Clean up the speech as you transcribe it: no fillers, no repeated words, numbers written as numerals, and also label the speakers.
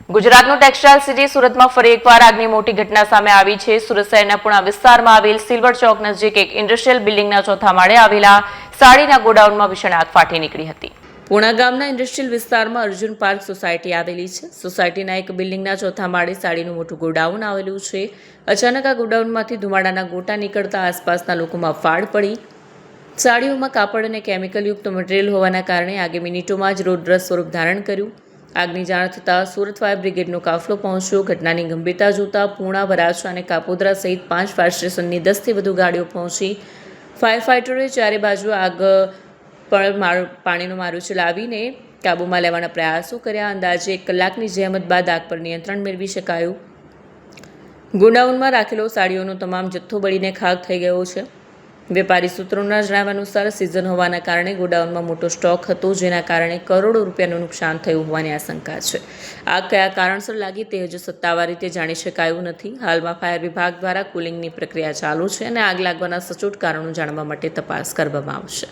Speaker 1: ગુજરાતનું textile city સુરતમાં ફરી એકવાર આગની મોટી ઘટના સામે આવી છે। સુરત શહેરના પુણા વિસ્તારમાં આવેલ સિલ્વર ચોક નજીક એક ઇન્ડસ્ટ્રીયલ બિલ્ડિંગના ચોથા માળે આવેલા સાડીના ગોડાઉનમાં ભીષણ આગ ફાટી નીકળી હતી। પુણા ગામના ઇન્ડસ્ટ્રીયલ વિસ્તારમાં અર્જુન પાર્ક સોસાયટી આવેલી છે। સોસાયટીના એક બિલ્ડિંગના ચોથા માળે સાડીનું મોટું ગોડાઉન આવેલું છે। અચાનક આ ગોડાઉનમાંથી ધુમાડાના ગોટા નીકળતા આસપાસના લોકોમાં ફાડ પડી। સાડીઓમાં કાપડ અને કેમિકલયુક્ત મટીરિયલ હોવાના કારણે આગે મિનિટોમાં જ રૌદ્ર સ્વરૂપ ધારણ કર્યું। આગની જાણ થતાં સુરત ફાયર બ્રિગેડનો કાફલો પહોંચ્યો। ઘટનાની ગંભીરતા જોતા પૂણા, વરાછા અને કાપોદ્રા સહિત 5 ફાયર સ્ટેશનની 10થી વધુ ગાડીઓ પહોંચી ફાયર ફાઇટરોએ ચારે બાજુ આગ પર પાણીનો મારો ચલાવીને કાબૂમાં લેવાના પ્રયાસો કર્યા। અંદાજે 1 કલાકની જહેમત બાદ આગ પર નિયંત્રણ મેળવી શકાયું। ગોડાઉનમાં રાખેલો સાડીઓનો તમામ જથ્થો બળીને ખાખ થઈ ગયો છે। વેપારી સૂત્રોના જણાવ્યા અનુસાર સિઝન હોવાના કારણે ગોડાઉનમાં મોટો સ્ટોક હતો, જેના કારણે કરોડો રૂપિયાનું નુકસાન થયું હોવાની આશંકા છે। આગ કયા કારણસર લાગી તે હજુ સત્તાવાર રીતે જાણી શકાયું નથી। હાલમાં ફાયર વિભાગ દ્વારા કુલિંગની પ્રક્રિયા ચાલુ છે અને આગ લાગવાના સચોટ કારણો જાણવા માટે તપાસ કરવામાં આવશે।